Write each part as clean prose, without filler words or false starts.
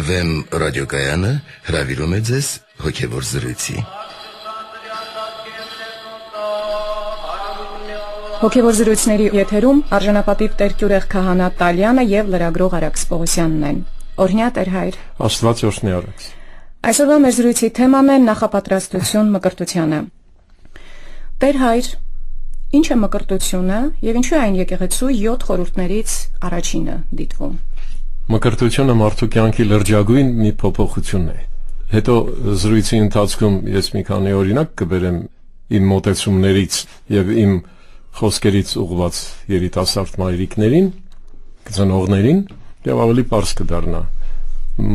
Վեմ ռադիոկայանը հրավիրում է ձեզ հոգևոր զրույցի։ Հոգևոր զրույցների եթերում արժանապատիվ Տեր Գյուրեղ Քահանա Տալյանը եւ լրագրող Արաքս Պողոսյանն են։ Օրհնյա Տեր հայր։ Աստված օրհնի Արաքս։ Այսօրվա մեր զրույցի թեման է նախապատրաստություն մկրտությանը։ Տեր հայր, ինչ է մկրտությունը եւ ինչու է այն եկեղեցու 7 խորհուրդներից առաջինը դիտվում։ Մկրտությունը մարդու կյանքի լրջագույն մի փոփոխություն է։ Հետո զրույցի ընթացքում ես մի քանի օրինակ կբերեմ իմ մոտեցումներից եւ իմ խոսքերից ուղղված երիտասարդ մայրիկներին, ծնողներին եւ ավելի པարզ կդառնա։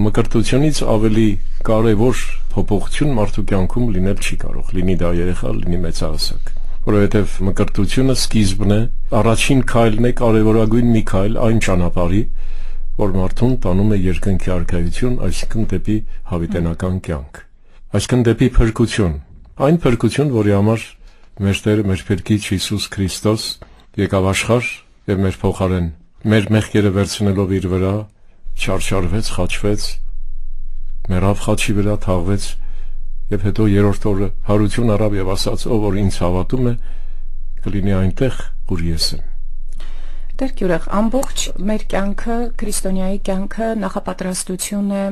Մկրտությունից ավելի կարևոր փոփոխություն մարդու կյանքում լինել չի կարող, լինի դա երեխա, լինի մեծահասակ, որովհետեւ մկրտությունը սկիզբն է, առաջին քայլն է, կարևորագույն մի քայլ այն ճանապարհի, որ մարդուն տանում է երկնքի արքայություն, այսինքն դեպի հավիտենական կյանք, այսինքն դեպի փրկություն, այն փրկություն, որի համար մեր Տերը, մեր Փրկիչ Հիսուս Քրիստոս եկավ աշխարհ եւ մեր փոխարեն մեր մեղքերը վերցնելով իր վրա չարչարվեց, խաչվեց, մեռավ խաչի վրա, թաղվեց եւ հետո երրորդ օրը հարություն առավ եւ ասաց, ով որ ինձ հավատում է, կլինի այնտեղ, ուր ես եմ։ Տեր Գյուրեղ, ամբողջ մեր կյանքը, քրիստոնյայի կյանքը նախապատրաստություն է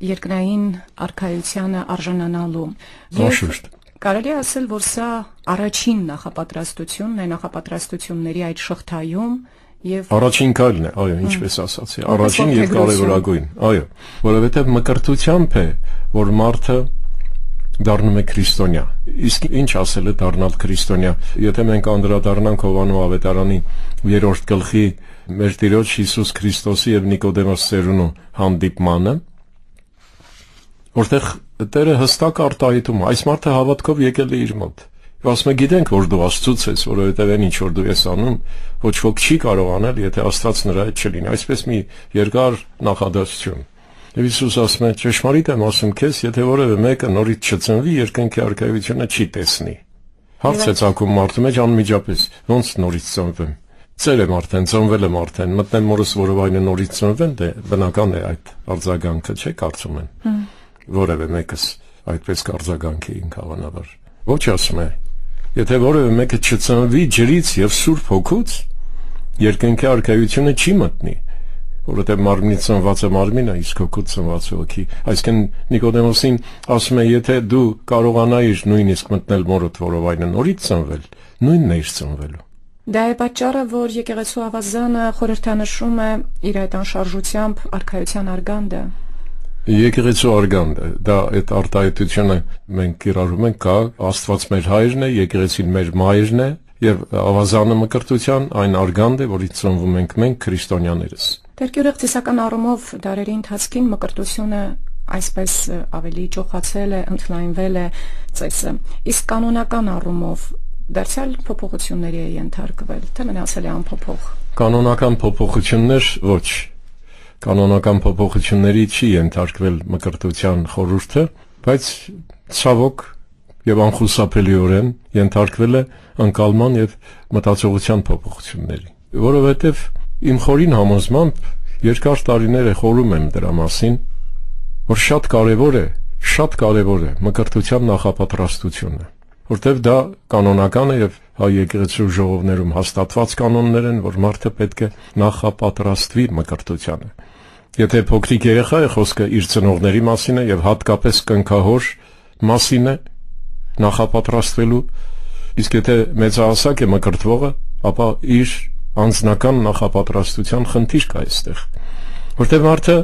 երկնային արքայությանը արժանանալու։ Անշուշտ։ Կարելի է ասել, որ սա առաջին նախապատրաստությունն է նախապատրաստությունների այդ շղթայում եւ առաջին քայլն է, այո, ինչպես ասացի, առաջին եւ կարևորագույն, այո, որովհետեւ մկրտությամբ է, որ մարդը դառնում է քրիստոնյա։ Իսկ ինչ ասել է դառնալ քրիստոնյա։ Եթե մենք անդրադառնանք Հովանու ավետարանի 3-րդ գլխի մեր Տիրոջ Հիսուս Քրիստոսի եւ Նիկոդեմոս ծերունու հանդիպմանը, որտեղ Տերը հստակ արտահայտում, այս մարդը հավատքով եկել է իր մոտ։ Ասում է, գիտենք, որ դու Աստծուց ես, որովհետև այն ինչ որ դու ես անում, ոչ ոք չի կարող անել, եթե Աստված նրա հետ չլինի։ Այսպես մի երկար նախադասություն։ Եվ Հիսուս ասում է, ճշմարիտ եմ ասում քեզ, եթե որևէ մեկը նորից չծնվի, երկնքի արքայությունը չի տեսնի։ Հարց է ցանկում մարդու մեջ անմիջապես, ոնց նորից ծնվեմ։ Ծեր եմ արդեն, ծնվել եմ արդեն, մտնեմ մորս որովայնը նորից ծնվեմ, դե բնական է այդ արձագանքը, չէ՞ կարծում են։ Որևէ մեկս այդպես կարձագանքի ինք հավանաբար։ Ոչ ասում է, եթե որևէ մեկը չծնվի ջրից եւ Սուրբ Հոգուց, երկնքի արքայությունը չի մտնի, որովհետեւ մարմնից ծնված է մարմինը, իսկ հոգուց ծնված է հոգի։ Այսինքն Նիկոդեմոսին ասում է, եթե դու կարողանայիր նույնիսկ մտնել մորդ որովայնը նորից ծնվել, նույնն է ծնվելու։ Դա է պատճառը, որ եկեղեցու ավազանը խորհրդանշում է իր այդ անշարժությամբ արքայության արգանդը։ Եկեղեցու արգանդը, դա այդ արտահայտությունը մենք կիրառում ենք, կա Աստված մեր հայրն է, եկեղեցին մեր մայրն է եւ ավազանը մկրտության այն արգանդ է, որից ծնվում ենք մենք քրիստոնյաներս։ Տեր Գյուրեղ, ծիսական առումով դարերի ընթացքին մկրտությունը այսպես ավելի ճոխացել է, ընդլայնվել է ծեսը։ Իսկ կանոնական առումով դարձյալ փոփոխությունների է ենթարկվել, թե մնացել է անփոփոխ։ Կանոնական փոփոխություններ ոչ։ Կանոնական փոփոխությունների չի ենթարկվել մկրտության խորհուրդը, բայց ցավոք եւ անխուսափելիորեն ենթարկվել է անկալման եւ մտածողության փոփոխությունների, որովհետեւ իմ խորին համոզմամբ երկար տարիներ է խորում եմ դրա մասին, որ շատ կարեւոր է մկրտության նախապատրաստությունը, որտեւ դա կանոնական է եւ հայ եկեղեցու ժողովներում հաստատված կանոններ են, որ մարդը պետք է նախապատրաստվի մկրտությանը։ Եթե փոքրիկ երեխա է խոսքը իր ծնողների մասին է եւ հատկապես կնքահոր մասին է նախապատրաստվելու, իսկ եթե մեծահասակ է մկրտվողը, ապա իր անձնական նախապատրաստության խնդիր կա այստեղ, որտեղ մարդը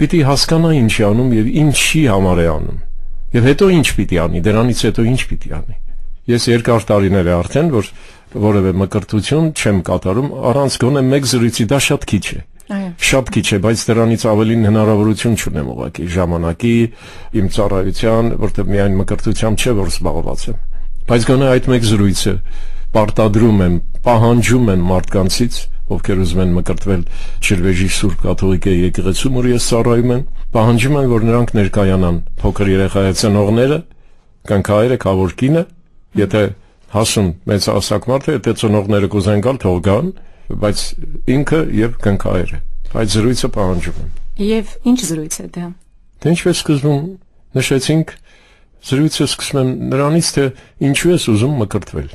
պիտի հասկանա ինչ է անում եւ ինչի համար է անում, եւ հետո ինչ պիտի անի, դրանից հետո ինչ պիտի անի։ Ես երկար տարիներ է արդեն, որ որևէ մկրտություն չեմ կատարում առանց գոնե մեկ զրույցի, դա շատ քիչ է։ Շատ քիչ է, բայց դրանից ավելին հնարավորություն չունեմ ուղղակի ժամանակի, իմ ծառայության, որտեղ միայն մկրտությամբ չէ, որ զբաղված եմ։ Բայց գոնե այդ մեկ զրույցը պարտադրում եմ, պահանջում եմ մարդկանցից, ովքեր ուզում են մկրտվել Ջրվեժի Սուրբ Կաթողիկե եկեղեցում, որ ես ծառայում եմ, պահանջում եմ, որ նրանք ներկայանան, փոքր երեխայի ծնողները, կնքահայրը, քավոր կինը, եթե հասուն մեծահասակ մարդ է, եթե ծնողները կուզեն գալ, թող գան, բայց ինքը եւ կնքահայրը այդ զրույցը պահանջում եմ։ Եվ ինչ զրույց է դա։ Դե ինչպես սկզբում նշեցինք, զրույցը սկսում եմ նրանից, թե ինչու ես ուզում մկրտվել։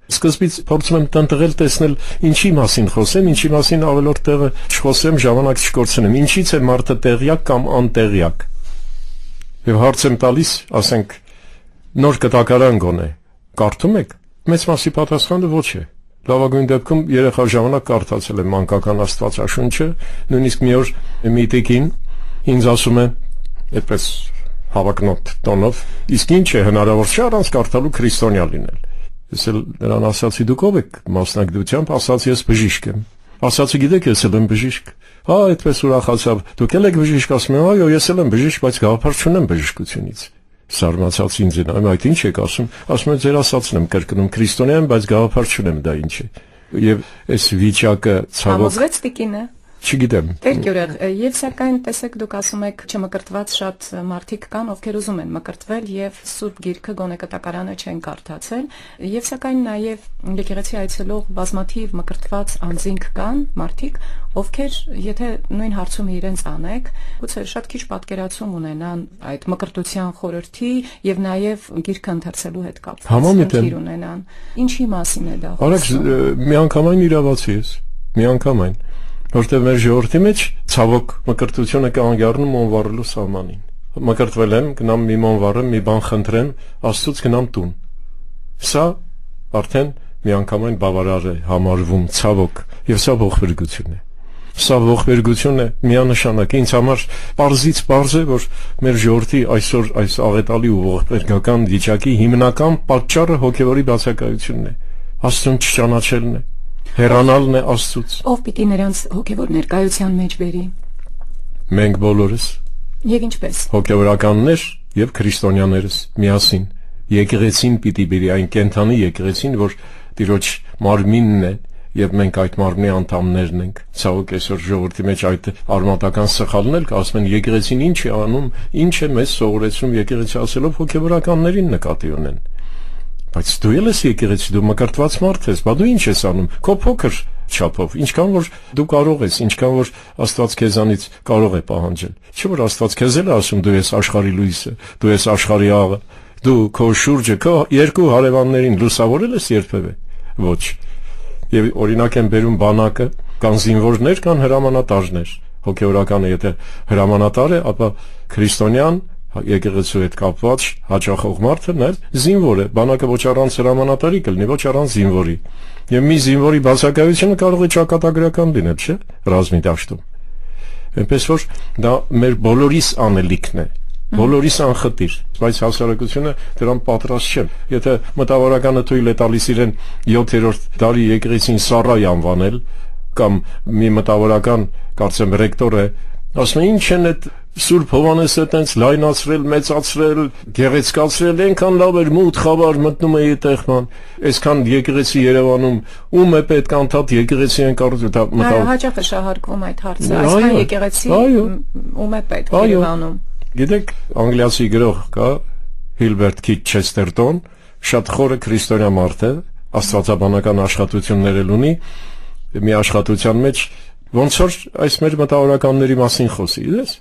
Սկզբից փորձում եմ տնտղել տեսնել ինչի մասին խոսեմ, ինչի մասին ավելորդ տեղը չխոսեմ, ժամանակ չկորցնեմ, ինչից է մարդը տեղյակ կամ անտեղյակ։ Եվ հարց եմ տալիս, ասենք, նոր կտակարան գոնե, կարդում եք։ Մեծ մասի պատասխանը ոչ է։ Լավագույն դեպքում երեխա ժամանակ կարդացել եմ մանկական Աստվածաշունչը, նույնիսկ մի օր մի տիկին ինձ ասում է, այդպես հավակնոտ տոնով, իսկ ինչ է հնարավոր չէ առանց կարդալու քրիստոնյա լինել։ Ես էլ նրան ասացի, դուք ով եք մասնագիտությամբ, ասացի ես բժիշկ եմ։ Ասացի, գիտեք, ես էլ եմ բժիշկ։ Հա, այդպես ուրախացավ։ Դուք էլ եք բժիշկ, ասում եմ, այո, ես էլ եմ բժիշկ, բայց գաղափար չունեմ բժշկությունից։ Զարմացած ինձ են, այդ ինչ եք ասում։ Ասում եմ, ձեր ասածն եմ կրկնում, քրիստոնյա եմ, բայց գաղափար չունեմ, դա ինչ է։ Եվ այս վիճակը ցավոք Համոզվեց տիկինը։ Չգիտեմ։ Տեր Գյուրեղ, եւ սակայն տեսեք դուք ասում եք չմկրտված շատ մարդիկ կան, ովքեր ուզում են մկրտվել եւ Սուրբ Գիրքը գոնե կտակարանը չեն կարդացել, եւ սակայն նաեւ եկեղեցի այցելող բազմաթիվ մկրտված անձինք կան, մարդիկ, ովքեր եթե նույն հարցում իրենց անեք, գուցե շատ քիչ պատկերացում ունենան այդ մկրտության խորհրդի եւ նաեւ Գիրքը ընթերցելու հետ կապված ունենան։ Ինչի մասին է դա խոսքը։ Արեք միանգամայն իրավացի ես, միանգամայն որտեղ մեր ժողովրդի մեջ ցավոք մկրտությունը կանգառնում մոնվառելու սահմանին։ Մկրտվել եմ, գնամ մի մոնվառեմ, մի բան խնդրեմ, Աստծուց գնամ տուն։ Սա արդեն միանգամայն բավարար է համարվում ցավոք, եւ սա ողբերգություն է։ Սա ողբերգություն է միանշանակ ինձ համար պարզից պարզ է, որ մեր ժողովրդի այսօր այս աղետալի ու ողբերգական վիճակի հիմնական պատճառը հոգեվորի բացակայությունն է, Աստծուն չճանաչելն է, հեռանալն է Աստծուց։ Ով պիտի նրանց հոգևոր ներկայության մեջ բերի։ Մենք բոլորս։ Եվ ինչպես։ Հոգևորականներ եւ քրիստոնյաներս միասին։ Եկեղեցին պիտի բերի այն կենթանի եկեղեցին, որ Տիրոջ մարմինն է եւ մենք այդ մարմնի անդամներն ենք։ Ցավոք այսօր ժողովրդի մեջ այդ արմատական սխալն էլ կա, ասում են եկեղեցին ինչ է անում, ինչ է մեզ սովորեցնում եկեղեցի ասելով հոգևորականներին նկատի ունեն։ Բայց դու ել ես եկեղեցի, դու մկրտված մարդ ես, բա դու ինչ ես անում, քո փոքր չափով, ինչքան որ դու կարող ես, ինչքան որ Աստված քեզանից կարող է պահանջել։ Չէ՞ որ Աստված քեզ էլ ասում դու ես աշխարհի լույսը, դու ես աշխարհի աղը, դու քո շուրջը, քո երկու հարևաններին լուսավորել ես երբևէ։ Ոչ։ Եվ օրինակ են բերում բանակը, կան զինվորներ, կան հրամանատարներ։ Հոգևորականը եթե հրամանատար է, ապա քրիստոնյան եկեղեցու հետ կապված հաճախող մարդը նա զինվոր է, բանակը ոչ առանց հրամանատարի կլինի, ոչ առանց զինվորի։ Եվ մի զինվորի բացակայությունը կարող է ճակատագրական լինել, չէ՞, ռազմի դաշտում։ Այնպես որ դա մեր բոլորիս անելիքն է, բոլորիս անխտիր, բայց հասարակությունը դրան պատրաստ չէ։ Եթե մտավորականը թույլ է տալիս իրեն 7-րդ դարի եկեղեցին Սարայ անվանել, կամ մի մտավորական, կարծեմ ռեկտոր է, ասում է ինչ են այդ Սուրբ Հովանեսը տենց լայնացրել, մեծացրել, գեղեցկացրել, այնքան լավ էր մութ խավար մտնում է այդտեղման, այսքան եկեղեցի Երևանում, ում է պետք անդադ եկեղեցի են կառուցել, հաճախ է շահարկվում այդ հարցը, այսքան եկեղեցի ում է պետք Երևանում։ Գիտեք, անգլիացի գրող կա Հիլբերտ Քիթ Չեստերտոն, շատ խորը քրիստոնյա մարդ է, աստվածաբանական աշխատություններ էլ ունի, մի աշխատության մեջ ոնց որ այս մեր մտավորականների մասին խոսի, դες,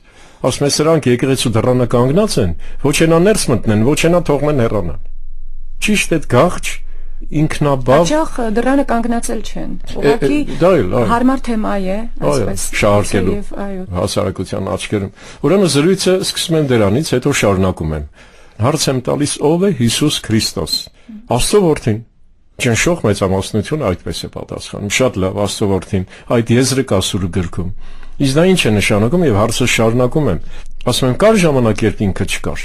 ասում է սրանք եկեղեցու դռանը կանգնած են, ոչենա ներս մտնեն, ոչենա թողնեն հեռանան։ Ճիշտ այդ գաղջ ինքնաբավ հաճախ դռանը կանգնացել չեն։ Ուղղակի հարմար թեմա է, այսպես շահարկելու հասարակության աչքերում։ Ուրեմն զրույցը սկսում եմ դրանից, հետո շարունակում եմ։ Հարց եմ տալիս ով է Հիսուս Քրիստոս։ Աստծո որդին։ Ճնշող մեծամասնությունը այդպես է պատասխանում։ Շատ լավ, Աստծո որդին, այդ եզրը կա Սուրբ գրքում։ Իսկ դա ինչ է նշանակում եւ հարցը շարունակում եմ։ Ասում եմ, կար ժամանակ, երբ ինքը չկար։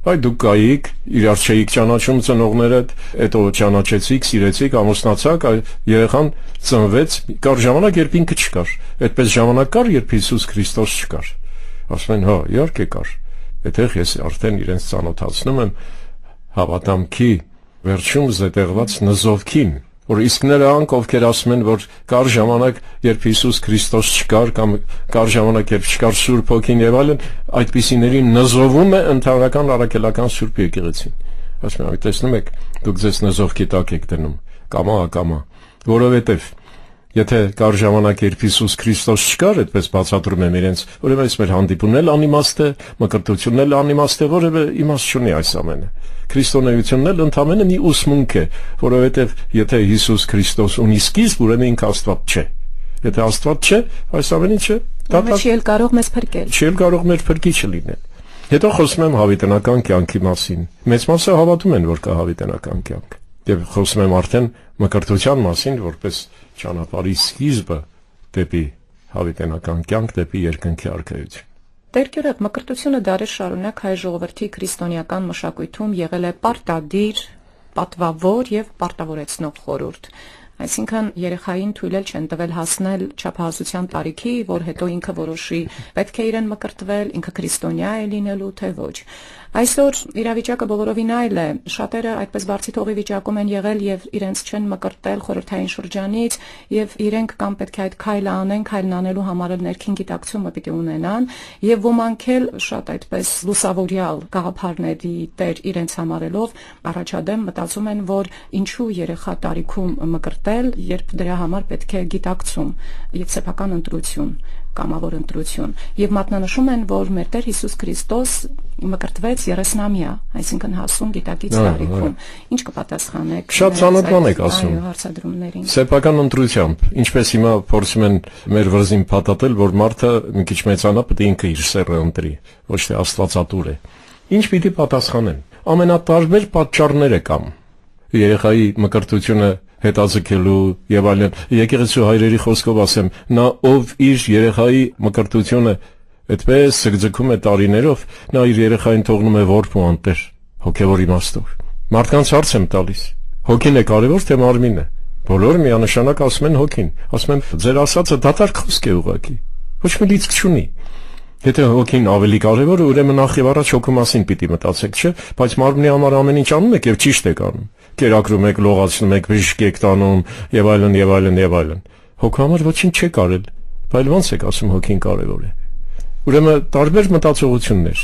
Այ դուք կայիք, իրար չէիք ճանաչում ծնողներդ, հետո ճանաչեցիք, սիրեցիք, ամուսնացաք, երեխան ծնվեց, կար ժամանակ, երբ ինքը չկար։ Այդպես ժամանակ կար, երբ Հիսուս Քրիստոս չկար։ Ասում են, հա, իհարկե կար։ Այդտեղ ես արդեն իրենց ծանոթացնում եմ հավատամքի վերջում զետեղված նզովքին, որ իսկ նրանք, ովքեր ասում են, որ կար ժամանակ, երբ Հիսուս Քրիստոս չկար, կամ կար ժամանակ, երբ չկար Սուրբ Հոգին եւ այլն, այդպիսիներին նզովում է ընդհանրական առաքելական Սուրբ եկեղեցին։ Ասում եմ, տեսնում եք, դուք ձեզ նզովքի տակ եք դնում, կամա ակամա, որովհետեւ Եթե կար ժամանակ, երբ Հիսուս Քրիստոս չկար, այդպես բացատրում եմ իրենց, ուրեմն այս մեր հանդիպումն էլ անիմաստ է, մկրտությունն էլ անիմաստ է, որևէ իմաստ չունի այս ամենը։ Քրիստոնեությունն էլ ընդամենը մի ուսմունք է, որովհետև եթե Հիսուս Քրիստոս ունի սկիզբ, ուրեմն ինքը Աստված չէ։ Եթե Աստված չէ, այս ամենը չէ։ Դա չի էլ կարող մեզ փրկել։ Չի էլ կարող մեր փրկիչը լինել։ Հետո խոսում եմ հավիտենական կյանքի մասին։ Մեծ մասը հավատում են, որ կա հավիտենական կյանք։ Եվ խոսում եմ արդեն մկրտության մասին, որպես ճանապարհի սկիզբը դեպի հավիտենական կյանք, դեպի երկնքի արքայություն։ Տեր մկրտությունը դարեր շարունակ հայ ժողովրդի քրիստոնեական մշակույթում եղել է պարտադիր, պատվավոր եւ պարտավորեցնող խորհուրդ։ Այսինքն երեխային թույլել չեն տվել հասնել չափահասության տարիքի, որ հետո ինքը որոշի պետք է իրեն մկրտվել, ինքը քրիստոնյա է լինելու, թե ոչ։ Այսօր իրավիճակը բոլորովին այլ է։ Շատերը այդպես բարձի թողի վիճակում են եղել եւ իրենց չեն մկրտել խորհրդային շրջանից եւ իրենք կամ պետք է այդ քայլը անեն, քայլն անելու համար ներքին գիտակցումը պիտի ունենան եւ ոմանք էլ շատ այդպես լուսավորյալ գաղափարների տեր իրենց համարելով առաջադեմ մտածում են, որ ինչու երեխա տարիքում մկրտել, երբ դրա համար պետք է գիտակցում, սեփական ընտրություն, կամավոր ընտրություն եւ մատնանշում են, որ մեր Տեր Հիսուս Քրիստոս մկրտվեց 30-ամյա, այսինքն հասուն գիտակից տարիքում։ Ինչ կպատասխանեք։ Շատ ծանոթ եք ասում։ Այո, հարցադրումներին։ Սեփական ընտրությամբ, ինչպես հիմա փորձում են մեր վրզին փաթաթել, որ մարդը մի քիչ մեծանա, պետք է ինքը իր սերը ընտրի, ոչ թե Աստվածատուր է։ Ինչ պիտի պատասխանեն։ Ամենատարբեր պատճառները կան։ Երեխայի մկրտությունը հետաձգելու եւ այլն։ Եկեղեցու հայրերի խոսքով ասեմ, նա ով իր երեխայի մկրտությունը այդպես ձգձգում է տարիներով, նա իր երեխային թողնում է որբ ու անտեր, հոգեվոր իմաստով։ Մարդկանց հարց եմ տալիս. հոգին է կարևոր թե մարմինը։ Բոլորը միանշանակ ասում են հոգին։ Ասում եմ, ձեր ասածը դատարկ խոսք է ուղղակի։ Ոչ մի լիցք չունի։ Եթե հոգին ավելի կարևոր է, ուրեմն նախ եւ առաջ հոգու մասին պիտի մտածեք, չէ՞, բայց մարմնի համար ամեն ինչ անում եք եւ ճիշտ եք անում։ Կերակրում եք, լողացնում եք, բժիշկ եք տանում եւ այլն եւ այլն եւ այլն։ Հոգու համար ոչինչ չեք արել, բայց ո՞նց եք ասում հոգին կարևոր է։ Ուրեմն տարբեր մտածողություններ։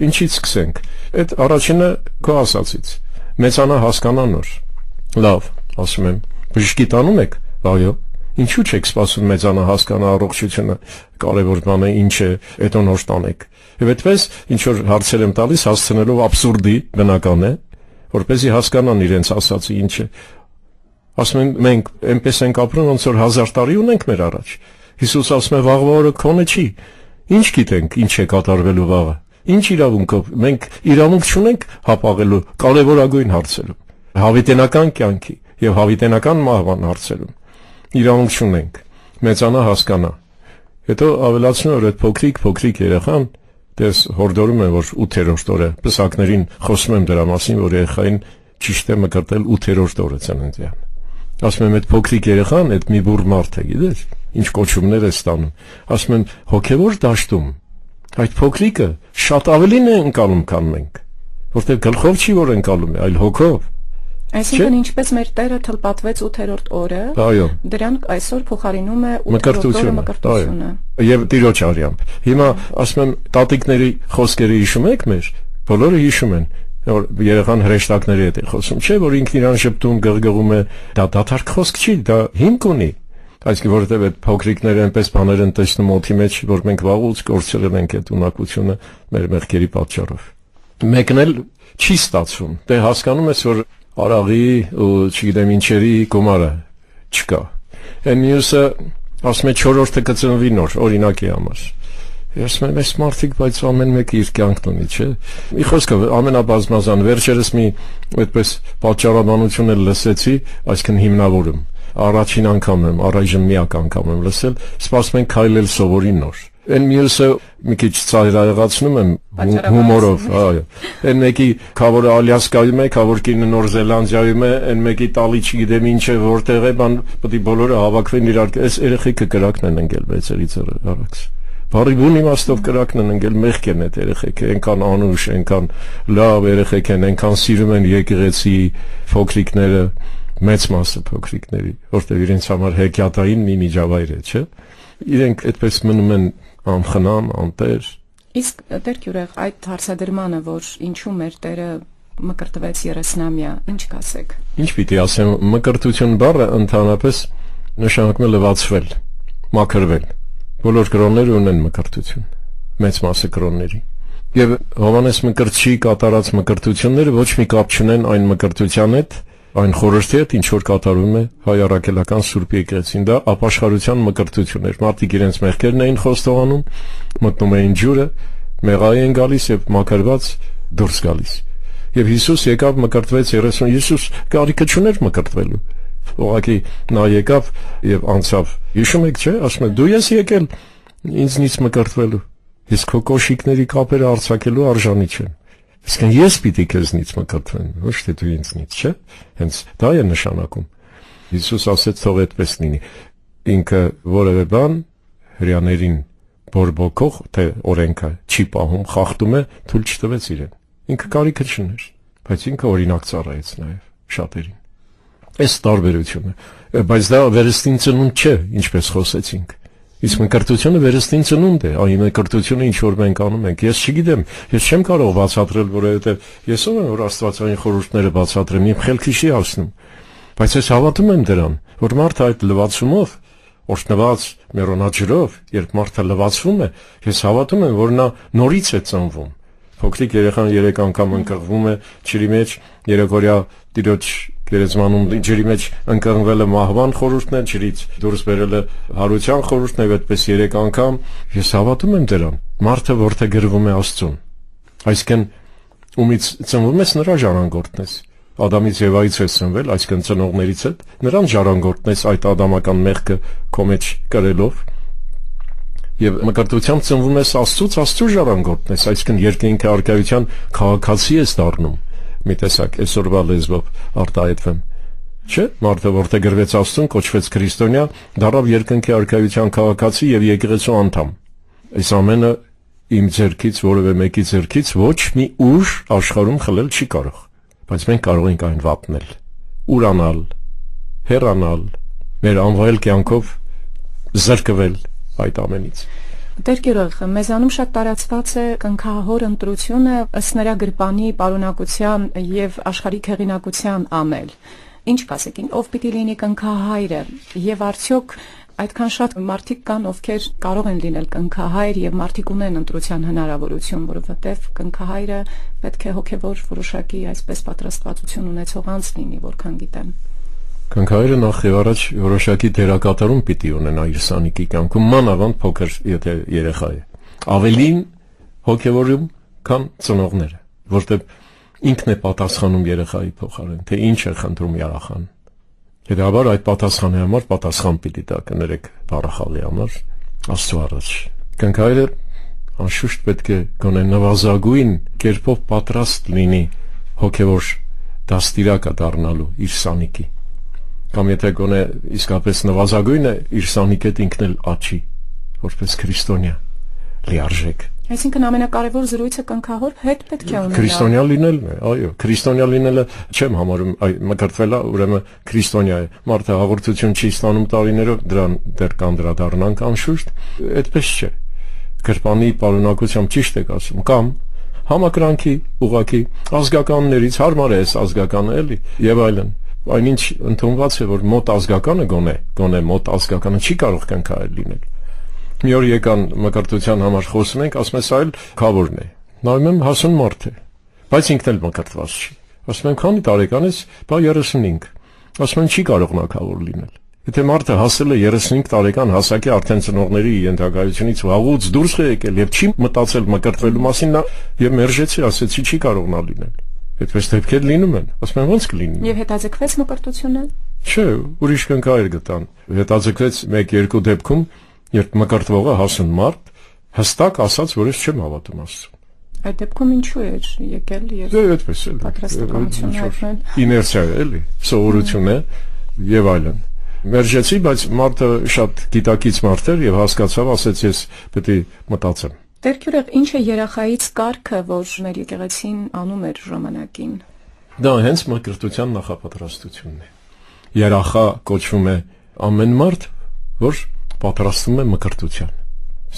Ինչից սկսենք։ Այդ առաջինը քո ասածից։ Մեծանա հասկանա նոր։ Լավ, ասում եմ, բժշկի տանում եք։ Այո։ Ինչու՞ չեք սպասում մեծանա հասկանա առողջությունը, կարևոր բան է, ինչ է, հետո նոր տանեք։ Եվ այդպես ինչ որ հարցեր եմ տալիս, հասցնելով աբսուրդի, բնական է, որպեսզի հասկանան իրենց ասածը ինչ է։ Ասում են, մենք այնպես ենք ապրում, ոնց որ 1000 տարի ունենք մեր առաջ։ Հիսուս ասում է, վաղվա օրը քոնը չի։ Ինչ գիտենք, ինչ է կատարվելու վաղը։ Ինչ իրավունքով։ Մենք իրավունք չունենք հապաղելու կարևորագույն հարցերում, հավիտենական կյանքի եւ հավիտենական մահվան հարցերում։ Իրավունք չունենք։ Մեծանա հասկանա։ Հետո ավելացնում որ այդ փոքրիկ երեխան, դες հորդորում են որ 8-րդ օրը պսակներին խոսում եմ դրա մասին, որ երեխային ճիշտ է մկրտել 8-րդ օրը ծննդյան։ Ասում եմ այդ փոքրիկ երեխան, այդ մի բուռ մարդ է, գիտես, ինչ կոչումներ է ստանում։ Ասում եմ հոգևոր դաշտում այդ փոքրիկը շատ ավելին է ընկալում, քան մենք, որտեղ գլխով չի որ ընկալում է, այլ հոգով։ Այսինքն ինչպես մեր Տերը թլպատվեց 8-րդ օրը, դրան այսօր փոխարինում է 8-րդ օրը մկրտությունը։ Եվ Տիրոջ արյամբ։ Հիմա ասում եմ տատիկների խոսքերը հիշում եք մեր, բոլորը հիշում են, որ երեխան հրեշտակների հետ է խոսում, չէ՞ որ ինքն իրան շփտում, գղգղում է, դա դատարկ խոսք չի, դա հիմք ունի։ Այսինքն որովհետև այդ փոքրիկները այնպես բաներ են տեսնում օդի մեջ, որ մենք վաղուց կորցրել ենք այդ ունակությունը մեր մեղքերի պատճառով։ Մեկն էլ չի ստացվում։ Դե հասկանում ես որ արաղի ու չգիտեմ ինչերի գումարը չկա։ Այն մյուսը ասում է 4-րդը կծնվի նոր, օրինակի համար։ Ես մեմ ես մարդիկ, բայց ամեն մեկը իր կյանքն ունի, չէ։ Մի խոսքով ամենաբազմազան վերջերս մի այդպես պատճառաբանություն էլ լսեցի, այսինքն հիմնավորում։ Առաջին անգամ եմ, առայժմ միակ անգամ եմ լսել, սպասում են քայլել սովորի նոր։ Այն մյուսը մի քիչ ծայրահեղացնում եմ հումորով, այո։ Այն մեկի քավորը Ալյասկայում է, քավոր կինը Նոր Զելանդիայում է, այն մեկի տալի չգիտեմ ինչ է, որտեղ է, բան պետք է բոլորը հավաքվեն իրար։ Այս երեխեքը կրակն են ընկել վեցերից արաքս։ Բարի բուն իմաստով կրակն են ընկել, մեղք են այդ երեխեքը, այնքան անուշ, այնքան լավ երեխեք են, այնքան սիրում են եկեղեցի փոքրիկները, մեծ մասը փոքրիկների, որտեղ իրենց համար հեքիաթային մի միջավայր է, չէ՞։ Իրենք այդպես մնում են անխնամ, անտեր։ Իսկ Տեր Գյուրեղ, այդ հարցադրմանը, որ ինչու մեր Տերը մկրտվեց 30-ամյա, ինչ կասեք։ Ինչ պիտի ասեմ, մկրտություն բառը ընդհանրապես նշանակում է լվացվել, մաքրվել։ Բոլոր կրոնները ունեն մկրտություն, մեծ մասը կրոնների։ Եվ Հովհաննես Մկրտչի կատարած մկրտությունները ոչ մի կապ չունեն այն մկրտության հետ, այն խորհրդի հետ, ինչ որ կատարում է հայ առաքելական Սուրբ Եկեղեցին, դա ապաշխարության մկրտություն էր։ Մարդիկ իրենց մեղքերն էին խոստովանում, մտնում էին ջուրը, մեղայի են գալիս եւ մաքրված դուրս գալիս։ Եվ Հիսուս եկավ մկրտվեց 30, Հիսուս կարիքը չուներ մկրտվելու։ Ուղղակի նա եկավ եւ անցավ։ Հիշում եք, չէ՞, ասում է՝ դու ես եկել ինձնից մկրտվելու։ Իսկ քո կոշիկների կապերը արձակելու արժանի չեն։ Իսկ ես պիտի քեզնից մկրտվեմ, ոչ թե դու ինձնից, չէ՞։ Հենց դա է նշանակում։ Հիսուս ասեց թող այդպես լինի։ Ինքը որևէ բան հрьяաներին բորբոքող թե օրենքը չի պահում, խախտում է, թույլ չտվեց իրեն։ Ինքը կարիքը չուներ, բայց ինքը օրինակ ծառայեց նաև շատերին։ Այս տարբերությունը, բայց դա վերստին ծնունդ չէ, ինչպես խոսեցինք։ Իսկ մկրտությունը վերստին ծնունդ է, այն մկրտությունը ինչ որ մենք անում ենք։ Ես չգիտեմ, ես չեմ կարող բացատրել, որովհետև ես ով եմ, որ աստվածային խորհուրդները բացատրեմ, իմ խելքի չի հասնում։ Բայց ես հավատում եմ դրան, որ մարդը այդ լվացումով, օրհնված մեռոնաջրով, երբ մարդը լվացվում է, ես հավատում եմ, որ նա նորից է ծնվում։ Փոքրիկ երեխան 3 անգամ ընկղվում է ջրի մեջ, երեկորյա տիրոջ գերեզմանում ջրի մեջ ընկղմվելը մահվան խորհուրդն է, ջրից դուրս բերելը հարության խորհուրդն է, այդպես 3 անգամ։ Ես հավատում եմ դրան։ Մարդը որտեղ գրվում է Աստծուն, այսինքն ումից ծնվում ես, նրա ժառանգորդն ես։ Ադամից Եվայից ես ծնվել, այսինքն ծնողներից հետ, նրան ժառանգորդն ես այդ ադամական մեղքը քո մեջ կրելով։ Եվ մկրտությամբ ծնվում ես Աստծուց, Աստծու ժառանգորդն ես, այսինքն երկինքի արքայության քաղաքացի ես դառնում։ Մի տեսակ այսօրվա լեզվով արտահայտվեմ։ Չէ՞, մարդը որտեղ գրվեց Աստծուն, կոչվեց քրիստոնյա, դառավ երկինքի արքայության քաղաքացի եւ եկեղեցու անդամ։ Այս ամենը իմ ձեռքից, որևէ մեկի ձեռքից ոչ մի ուժ աշխարհում խլել չի կարող, բայց մենք կարող ենք այն վատնել, ուրանալ, հեռանալ, մեր անվայել կյանքով զրկվել այդ ամենից։ Տեր Գյուրգ, մեզանում շատ տարածված է կնքահոր ընտրությունը ըստ նրա գրպանի պարունակության եւ աշխարհիկ հեղինակության անել։ Ինչ կասեք, ով պիտի լինի կնքահայրը եւ արդյոք այդքան շատ մարդիկ կան, ովքեր կարող են լինել կնքահայր եւ մարդիկ ունեն ընտրության հնարավորություն, որովհետեւ կնքահայրը պետք է հոգեվոր որոշակի այսպես պատրաստվածություն ունեցող անձ լինի, որքան գիտեմ։ Կնքահայրը նախ եւ առաջ որոշակի դերակատարում պիտի ունենա իր սանիկի կյանքում, մանավանդ փոքր եթե երեխա է։ Ավելին հոգեվորում, քան ծնողները, որտեղ ինքն է պատասխանում երեխայի փոխարեն, թե ինչ է խնդրում երեխան։ Հետաբար այդ պատասխանի համար պատասխան պիտի տա, կներեք բառախաղի համար Աստծո առաջ։ Կնքահայրը անշուշտ պետք է գոնե նվազագույն կերպով պատրաստ լինի հոգեվոր դաստիարակը դառնալու իր սանիկի։ Կամ եթե գոնե իսկապես նվազագույն է, իր սանիկետ ինքն էլ աչի, որպես քրիստոնյա լիարժեք։ Այսինքն ամենակարևոր զրույցը կնքահոր հետ պետք է ունենա։ Քրիստոնյա լինելն է, այո, քրիստոնյա լինելը չեմ համարում, մկրտվելը ուրեմն քրիստոնյա է։ Մարդը հաղորդություն չի ստանում տարիներով, դրան դեռ կանդրադառնանք անշուշտ, այդպես չէ։ Գրպանի պարունակությամբ ճիշտ եք ասում, կամ համակրանքի ուղակի ազգականներից հարմար է այս ազգականը էլի եւ այլն։ Այնինչ ընդունված է, որ մոտ ազգականը գոնե մոտ ազգականը չի կարող կնքահայր լինել։ Մի օր եկան մկրտության համար խոսում ենք, ասում ես այլ քավորն է։ Նայում եմ հասուն մարդ է, բայց ինքն էլ մկրտված չի։ Ասում եմ քանի տարեկան ես, բա 35։ Ասում են չի կարող նա քավոր լինել։ Եթե մարդը հասել է 35 տարեկան հասակի, արդեն ծնողների ենթակայությունից վաղուց դուրս է եկել եւ չի մտածել մկրտվելու մասին, նա եւ մերժեցի, ասեցի չի կարող նա լինել։ Այդպես դեպքեր լինում են։ Ասում են ո՞նց կլինի։ Եվ հետաձգվեց մկրտությունը։ Չէ, ուրիշ կնքահայր գտան։ Հետաձգվեց 1-2 դեպքում, երբ մկրտվողը հասուն մարդ հստակ ասաց, որ ես չեմ հավատում Աստծուն։ Այդ դեպքում ինչու էր եկել եւ այդպես է պատրաստակամություն հայտնել։ Իներցիա է, էլի, սովորություն է եւ այլն։ Մերժեցի, բայց մարդը շատ գիտակից մարդ էր եւ հասկացավ, ասեց ես պետք է մտածեմ։ Տեր Գյուրգ, ինչ է երախայից կարգը, որ մեր եկեղեցին անում էր ժամանակին։ Դա հենց մկրտության նախապատրաստությունն է։ Երախա կոչվում է ամեն մարդ, որ պատրաստվում է մկրտության։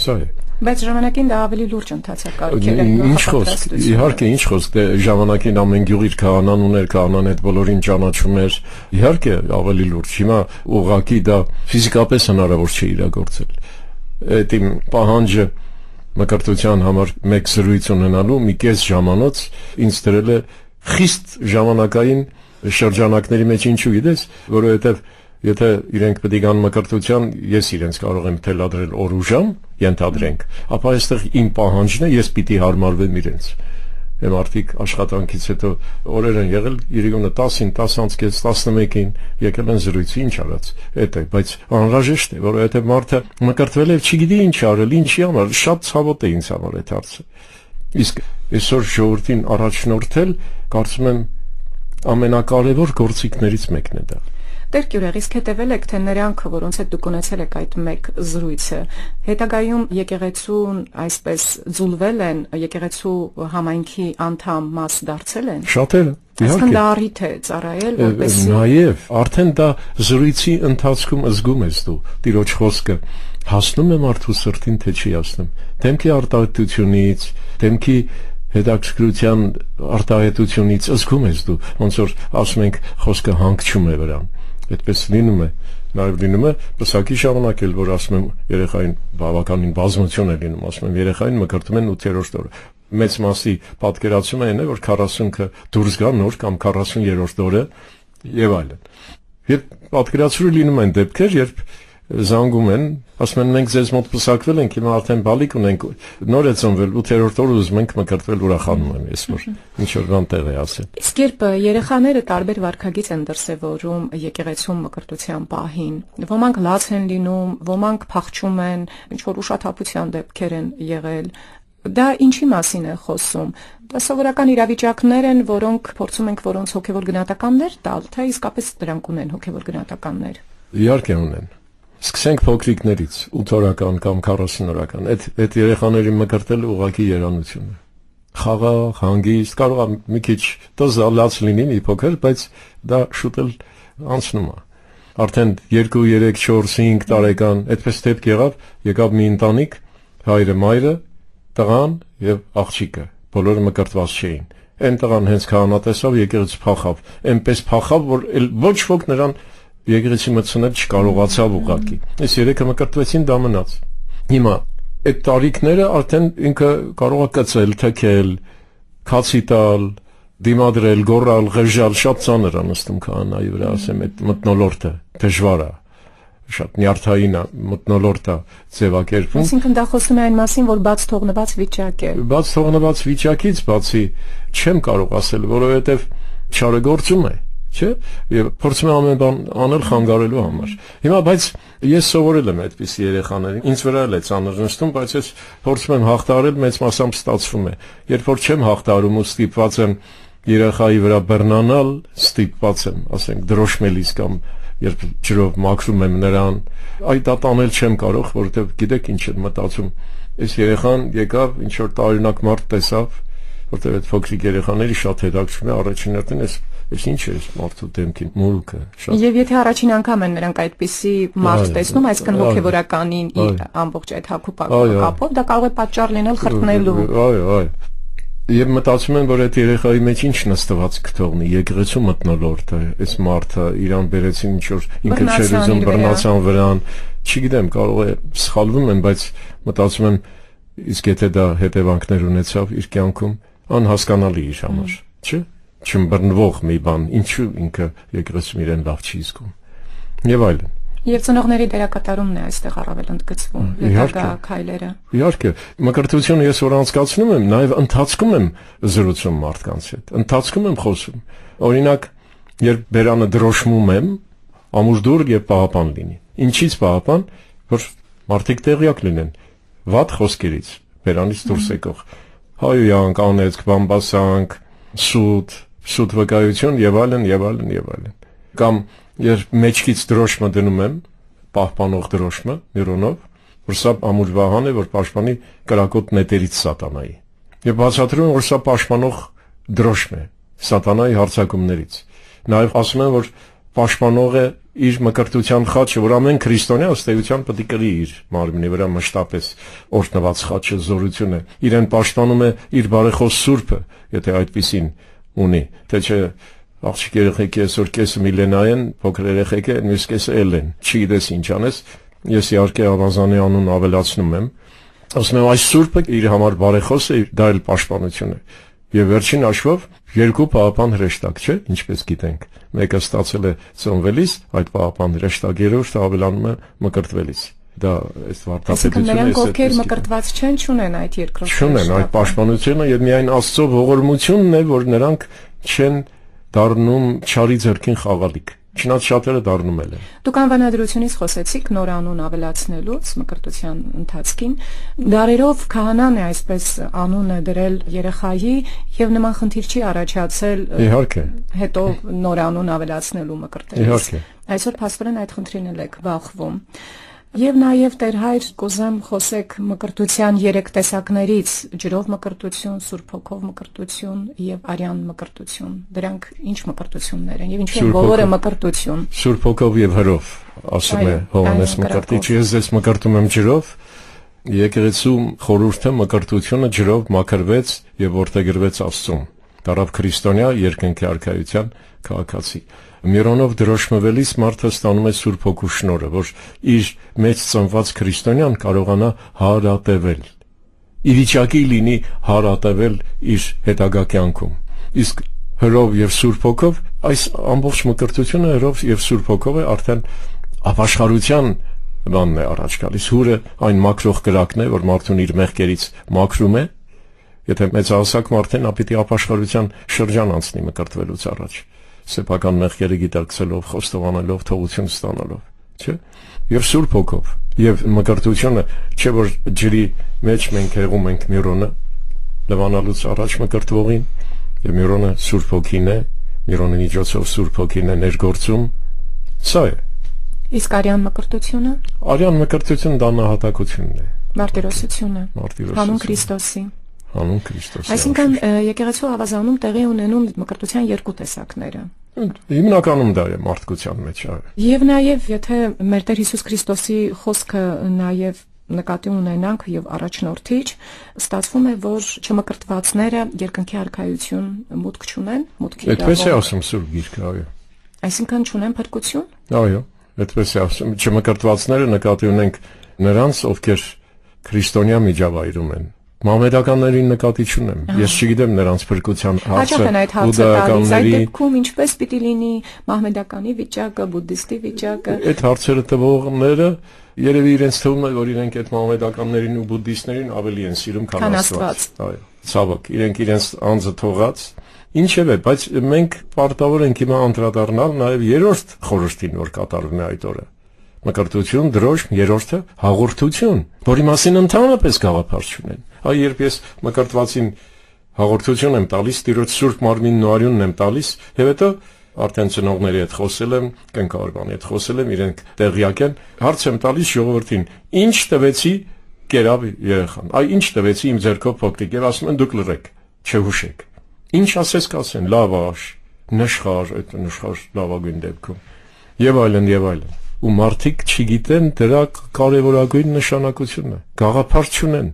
Սա է։ Բայց ժամանակին դա ավելի լուրջ ընթացակարգեր է։ Ինչ խոսք, իհարկե ինչ խոսք, դե ժամանակին ամեն գյուղ իր քահանան ուներ, քահանան այդ բոլորին ճանաչում էր, իհարկե ավելի լուրջ։ Հիմա ուղղակի դա ֆիզիկապես հնարավոր չէ իրագործել։ Այդ իմ պահանջը մկրտության համար մեկ զրույց ունենալու մի կես ժամանոց ինձ դրել է խիստ ժամանակային շրջանակների մեջ, ինչու գիտես, որովհետև եթե իրենք պետք է գան մկրտության, ես իրենց կարող եմ թելադրել օր ու ժամ, ենթադրենք, ապա այստեղ իմ պահանջն է, ես պիտի հարմարվեմ իրենց։ Եմ արդիկ աշխատանքից հետո օրեր են եղել, իրիկունը 10-ին, 10:30-11-ին եկել են զրույցի, ինչ արած, էդ է, բայց անհրաժեշտ է, որովհետև մարդը մկրտվել է, չգիտի ինչ արել, ինչի համար, շատ ցավոտ է ինձ համար այդ հարցը։ Իսկ այսօր ժողովրդին առաջնորդել, կարծում եմ ամենակարևոր գործիքներից մեկն է դա։ Տեր Գյուրեղ, իսկ հետևել եք թե նրանք, որոնց հետ դուք ունեցել եք այդ մեկ զրույցը, հետագայում եկեղեցուն այսպես ձուլվել են, եկեղեցու համայնքի անդամ մաս դարձել են։ Շատերը, իհարկե։ Դա առիթ է ծառայել, որպեսզի Նաև արդեն դա զրույցի ընթացքում զգում ես դու Տիրոջ խոսքը հասնում է մարդու սրտին, թե չի հասնում։ Դեմքի արտահայտությունից, դեմքի հետաքրքրության արտահայտությունից զգում ես դու, ոնց որ ասում ենք խոսքը հանգչում է վրան։ Այդպես լինում է, նաև լինում է պսակի ժամանակ էլ, որ ասում եմ երեխային բավականին բազմություն է լինում, ասում եմ երեխային մկրտում են 8-րդ օրը։ Մեծ մասի պատկերացումը այն է, որ 40-ը դուրս գա նոր կամ 40-րդ օրը եւ այլն։ Երբ պատկերացրու լինում են դեպքեր, երբ զանգում են, ասում են մենք ձեզ մոտ պսակվել ենք, հիմա արդեն բալիկ ունենք, նոր է ծնվել 8-րդ օրը ուզում ենք մկրտվել, ուրախանում եմ ես, որ ինչ որ բան տեղ է ասել։ Իսկ երբ երեխաները տարբեր վարքագիծ են դրսևորում եկեղեցում մկրտության պահին, ոմանք լաց են լինում, ոմանք փախչում են, ինչ որ ուշաթափության դեպքեր են եղել, դա ինչի մասին է խոսում։ Դա սովորական իրավիճակներ են, որոնք փորձում ենք որոնց հոգևոր գնահատականներ տալ, թե իսկապես դրանք ունեն հոգևոր գնահատականներ։ Իհարկե ունեն։ Սկսենք փոքրիկներից, 8-օրական կամ 40-օրական։ Այդ երեխաների մկրտելը ուղղակի երանություն է։ Խաղաղ, հանգիստ, կարող է մի քիչ դոզալած լինի մի փոքր, բայց դա շուտ էլ անցնում է։ Արդեն 2, 3, 4, 5 տարեկան, այդպես դեպք եկավ մի ընտանիք, հայրը, մայրը, տղան եւ աղջիկը, բոլորը մկրտված չէին։ Այն տղան հենց քահանա տեսավ, եկեղեցի փախավ, այնպես փախավ, որ ոչ ոք նրան եկեղեցի մտցնել չկարողացավ ուղղակի։ Այս երեքը մկրտվեցին, դա մնաց։ Հիմա այդ տարիքները արդեն ինքը կարող է կծել, թքել, քացի տալ, դիմադրել, գոռալ, ղժալ, շատ ծանր է նստում քահանայի վրա, ասեմ, այդ մթնոլորտը դժվար է, շատ նյարդային է, մթնոլորտ է ձևակերպում։ Այսինքն դա խոսում է այն մասին, որ բաց թողնված վիճակ է։ Բաց թողնված վիճակից բացի չեմ կարող ասել, որովհետև չարը գործում է, չէ՞, եւ փորձում եմ ամեն բան անել խանգարելու համար։ Հիմա բայց ես սովորել եմ այդպես երեխաներին, ինձ վրա էլ է ծանր նստում, բայց ես փորձում եմ հաղթահարել, մեծ մասամբ ստացվում է։ Երբ որ չեմ հաղթահարում ու ստիպված եմ երեխայի վրա բռնանալ, ստիպված եմ, ասենք, դրոշմելիս կամ երբ ջրով մաքրում եմ նրան, այդ դա տանել չեմ կարող, որովհետև գիտեք ինչ եմ մտածում։ Այս երեխան եկավ, ինչ որ տարօրինակ մարդ տեսավ, որտեղ այդ փոքրիկ երեխաների շատ հետաքրքրում է առաջին հերթին այս ինչ է մարդու դեմքի մուրուքը շատ։ Եվ եթե առաջին անգամ են նրանք այդպիսի մարդ տեսնում, այսինքն հոգևորականին ամբողջ այդ հակոպակապով, դա կարող է պատճառ լինել խրտնելու։ Այո։ Եվ մտածում եմ, որ այդ երեխայի մեջ ինչ նստված կթողնի, եկեղեցու մթնոլորտը, այս մարդը իրան բերեցին ինչ որ ինքը չէր ուզում, բռնացան վրան, չգիտեմ, կարող է սխալվում եմ, բայց մտածում եմ, իսկ եթե դա հետևանքներ ունեցավ իր կյանքում, անհասկանալի իր համար, չէ՞։ Չմբռնվող մի բան, ինչու ինքը եկեղեցում իրեն լավ չի զգում։ Եվ այլն։ Եվ ծնողների դերակատարումն է այստեղ առավել ընդգծվում, հետագա քայլերը։ Իհարկե, մկրտությունը ես որ անցկացնում եմ, նաև ընթացքում եմ զրուցում մարդկանց հետ, ընթացքում եմ խոսում։ Օրինակ, երբ բերանը դրոշմում եմ, ամուր եւ պահապան լինի։ Ինչից պահապան, որ մարդիկ տեղյակ լինեն վատ խոսքերից, բերանից դուրս եկող հայոյանք, անեծք, բամբասանք, սուտ վկայություն եւ այլն։ Կամ երբ մեջքից դրոշմը դնում եմ, պահպանող դրոշմը միրոնով, որ սա ամուր վահան է, որ պաշտպանի կրակոտ նետերից սատանայի։ Եվ բացատրում եմ, որ սա պաշտպանող դրոշմ է սատանայի հարձակումներից։ Նաեւ ասում եմ, որ պաշտպանող է իր մկրտության խաչը, որ ամեն քրիստոնյա ըստ էության պետք է կրի իր մարմնի վրա մշտապես օրհնված խաչը զորությունը, իրեն պաշտպանում է իր բարեխոս Սուրբը, եթե այդպիսին ունի, թե չէ աղջիկ երեխեքի այսօր կեսը միլենա են, փոքր երեխեքը մյուս կեսը էլ են, չգիտես ինչ անես, ես իհարկե ավազանի անուն ավելացնում եմ, ասում եմ այս Սուրբը իր համար բարեխոս է, դա էլ պաշտպանություն է, եւ վերջին հաշվով երկու պահապան հրեշտակ չէ, ինչպես գիտենք, մեկը ստացել է ծնվելիս, այդ պահապան հրեշտակերով ավելանում է մկրտվելիս, դա այս վարտապետությունը նրանք ովքեր մկրտված չեն, չունեն այդ երկրորդ չունեն այդ պաշտպանությունը եւ միայն Աստծո ողորմությունն է, որ նրանք չեն դառնում չարի ձեռքին խաղալիք, չնայած շատերը դառնում են։ Դուք անվանադրությունից խոսեցիք նոր անուն ավելացնելուց մկրտության ընթացքին, դարերով քահանան է այսպես անունը դրել երեխայի եւ նման խնդիր չի առաջացել իհարկե հետո նոր անուն ավելացնելու մկրտելիս։ Իհարկե։ Այսօր փաստորեն այդ խնդրին էլ եք բախվում։ Եվ նաև Տեր հայր կուզեմ խոսեք մկրտության 3 տեսակներից՝ ջրով մկրտություն, Սուրբ Հոգով մկրտություն եւ արյան մկրտություն։ Դրանք ինչ մկրտություններ են եւ ինչու են բոլորը մկրտություն։ Սուրբ Հոգով եւ հրով, ասում է Հովհաննես Մկրտիչը, ես ձեզ մկրտում եմ ջրով։ Եկեղեցու խորհուրդը մկրտությունը ջրով մաքրվեց եւ որդեգրվեց Աստծուն։ Դարավ քրիստոնյա երկնքի արքայության քաղաքացի։ Միրոնով դրոշմվելիս մարդը ստանում է Սուրբ Հոգու շնորհը, որ իր մեջ ծնված քրիստոնյան կարողանա հարատևել։ Ի վիճակի լինի հարատևել իր հետագա կյանքում։ Իսկ հրով եւ Սուրբ Հոգով այս ամբողջ մկրտությունը հրով եւ Սուրբ Հոգով է արդեն ապաշխարության բանն է առաջ գալիս։ Հուրը այն մաքրող կրակն է, որ մարդուն իր մեղքերից մաքրում է։ Եթե մեծահասակ մարդն նա պիտի ապաշխարության շրջան անցնի մկրտվելուց առաջ։ Սեփական մեղքերը գիտակցելով, խոստովանելով, թողություն ստանալով, չէ՞։ Եվ Սուրբ Հոգով, եւ մկրտությունը, չէ՞ որ ջրի մեջ մենք հեղում ենք Միրոնը, լվանալուց առաջ մկրտվողին, եւ Միրոնը Սուրբ Հոգին է, Միրոնի միջոցով Սուրբ Հոգին է ներգործում։ Սա է։ Իսկ արյան մկրտությունը։ Արյան մկրտությունը դա նահատակությունն է։ Մարտիրոսությունը։ Հանուն Քրիստոսի։ Հանուն Քրիստոսի։ Այսինքն եկեղեցու ավազանում տեղի ունենում մկրտության 2 տեսակները։ Հիմնականում դա է մարդկության մեջ, այո։ Եվ նաև եթե մեր Տեր Հիսուս Քրիստոսի խոսքը նաև նկատի ունենանք եւ առաջնորդիչ, ստացվում է, որ չմկրտվածները երկնքի արքայություն մուտք չունեն, մուտքի իրավունք։ Այդպես է ասում Սուրբ Գիրքը, այո։ Այսինքն չունեն փրկություն։ Այո, այդպես է ասում, չմկրտվածները նկատի ունենք նրանց, ովքեր քրիստոնյա միջավայրում են։ Մահմեդականներին նկատի չունեմ։ Ես չգիտեմ նրանց փրկության հարցը։ Այդ դեպքում ինչպես պիտի լինի մահմեդականի վիճակը, բուդդիստի վիճակը։ Այդ հարցերը տվողները երևի իրենց թվում է, որ իրենք այդ մահմեդականներին ու բուդդիստներին ավելի են սիրում, քան Աստված։ Այո, ցավոք, իրենց անձը թողած։ Ինչևէ, բայց մենք պարտավոր ենք հիմա անդրադառնալ նաև երրորդ խորհրդին, որ կատարվում է այդ օրը։ Մկրտություն, դրոշմ, երրորդը հաղորդություն, որի մասին ընդհանրապես գաղափար չունեն։ Այ երբ ես մկրտվածին հաղորդություն եմ տալիս, Տիրոջ Սուրբ Մարմինն ու արյունն եմ տալիս, եւ հետո արդեն ծնողների հետ խոսել եմ, կնկարվանի հետ խոսել եմ, իրենք տեղյակ են, հարց եմ տալիս ժողովրդին. «Ինչ տվեցի կերավ երեխան»։ Այ ինչ տվեցի իմ ձեռքով փոքրիկ, եւ ասում են դուք լռեք, չհուշեք։ Ինչ ասես կասեն, լավ աշ, նշխար, այդ նշխար լավագույն դեպքում։ Եվ այլն եւ այլն։ Ու մարդիկ չգիտեն դրա կարևորագույն նշանակությունը, գաղափար չունեն։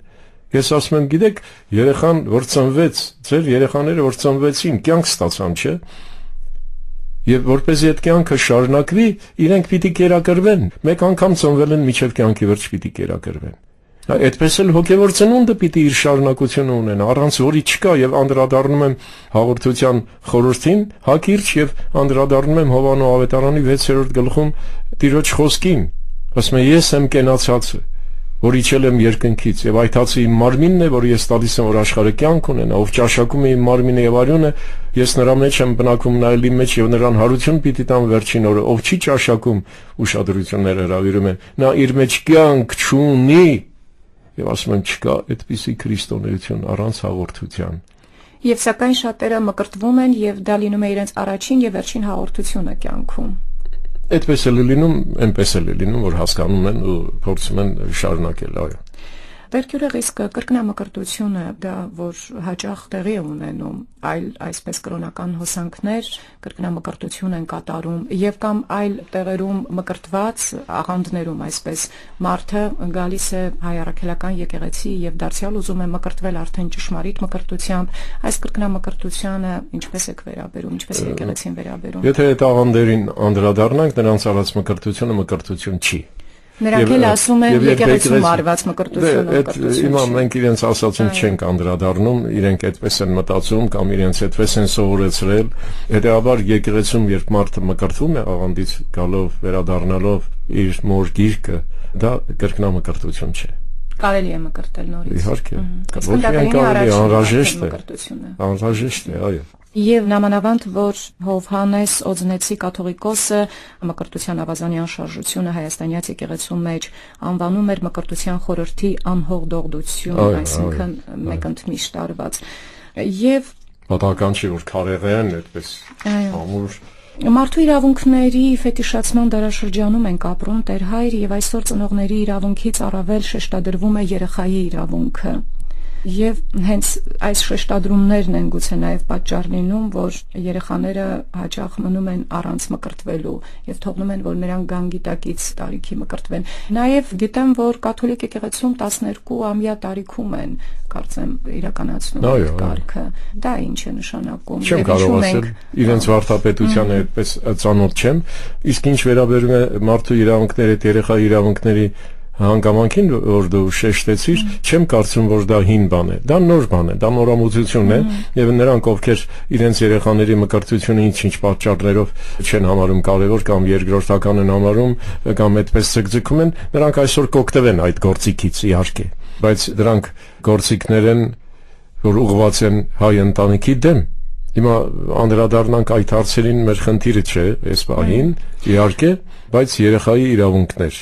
Ես ասում եմ, գիտեք, երեխան որ ծնվեց, ձեր երեխաները որ ծնվեցին, կյանք ստացան, չէ՞։ Եվ որպես այդ կյանքը շարունակվի, իրենք պիտի կերակրվեն։ Մեկ անգամ ծնվել են, մինչև կյանքի վերջ պիտի կերակրվեն։ Այդպես էլ հոգևոր ծնունդը պիտի իր շարունակությունը ունենա, առանց որի չկա, եւ անդրադառնում եմ հաղորդության խորհրդին, հակիրճ եւ անդրադառնում եմ Հովաննու ավետարանի 6-րդ գլխում Տիրոջ խոսքին։ Ասում է. «Ես եմ կենացածը, որ իջել եմ երկնքից, եւ այդ հացը իմ մարմինն է, որ ես տալիս եմ, որ աշխարհը կյանք ունենա, ով ճաշակում է իմ մարմինը եւ արյունը, ես նրա մեջ եմ բնակվում, նա էլ իմ մեջ, եւ նրան հարություն պիտի տամ վերջին օրը, ով չի ճաշակում, ուշադրությունները հրավիրում են, նա իր մեջ կյանք չունի»։ Եվ ասում եմ, չկա այդպիսի քրիստոնեություն առանց հաղորդության։ Եվ սակայն շատերը մկրտվում են եւ դա լինում է իրենց առաջին եւ վերջին հաղորդությունը կյանքում։ Այդպես էլ է լինում, այնպես էլ է լինում, որ հասկանում են ու փորձում են շարունակել, այո։ Վերջերս իսկ կրկնամկրտությունը դա որ հաճախ տեղի է ունենում, այլ այսպես կրոնական հոսանքներ կրկնամկրտություն են կատարում եւ կամ այլ տեղերում մկրտված աղանդներում այսպես մարդը գալիս է հայ առաքելական եկեղեցի եւ դարձյալ ուզում է մկրտվել արդեն ճշմարիտ մկրտությամբ, այս կրկնամկրտությունը ինչպես է վերաբերում, ինչպես է եկեղեցին վերաբերում։ Եթե այդ աղանդերին անդրադառնանք, նրանց արած մկրտությունը մկրտություն չի։ Նրանք էլ ասում են եկեղեցում արված մկրտությունը մկրտություն։ Հիմա մենք իրենց ասածին չենք անդրադառնում, իրենք այդպես են մտածում կամ իրենց այդպես են սովորեցրել։ Հետեւաբար եկեղեցում երբ մարդը մկրտվում է աղանդից գալով, վերադառնալով իր մոր գիրկը, դա կրկնամկրտություն չէ։ Կարելի է մկրտել նորից։ Իհարկե, ոչ միայն կարելի, անհրաժեշտ է։ Անհրաժեշտ է, այո։ Եվ նամանավանդ որ Հովհաննես Օձնեցի կաթողիկոսը մկրտության ավազանյան շարժությունը հայաստանյաց եկեղեցու մեջ անվանում էր մկրտության խորհրդի անհողդողդություն, այսինքն մեկընդմիշտ արված։ Եվ պատահական չի որ քարեղեն այդպես ամուր Մարդու իրավունքների ֆետիշացման դարաշրջանում ենք ապրում Տեր Հայր եւ այսօր ծնողների իրավունքից առավել շեշտադրվում է երեխայի իրավունքը։ Եվ հենց այս շեշտադրումներն են գուցե նաև պատճառ լինում, որ երեխաները հաճախ մնում են առանց մկրտվելու եւ թողնում են, որ նրանք գանգիտակից տարիքի մկրտվեն։ Նաև գիտեմ, որ կաթոլիկ եկեղեցում 12-ամյա տարիքում են, կարծեմ, իրականացնում այդ կարգը։ Դա ինչ է նշանակում։ Չեմ կարող ասել, իրենց վարդապետությանը այդպես ծանոթ չեմ, իսկ ինչ վերաբերում է մարդու իրավունքների, երեխայի իրավունքների հանգամանքին որ դու շեշտեցիր, չեմ կարծում որ դա հին բան է, դա նոր բան է, դա նորամուծություն է եւ նրանք ովքեր իրենց երեխաների մկրտությունը ինչ պատճառներով չեն համարում կարեւոր կամ երկրորդական են համարում կամ այդպես ցկցկում են, նրանք այսօր կօգտվեն այդ գործիքից իհարկե, բայց դրանք գործիքներ են, որ ուղղված են հայ ընտանիքի դեմ։ Հիմա անդրադառնանք այդ հարցերին, մեր խնդիրը չէ, այս բանին, իհարկե, բայց երեխայի իրավունքներ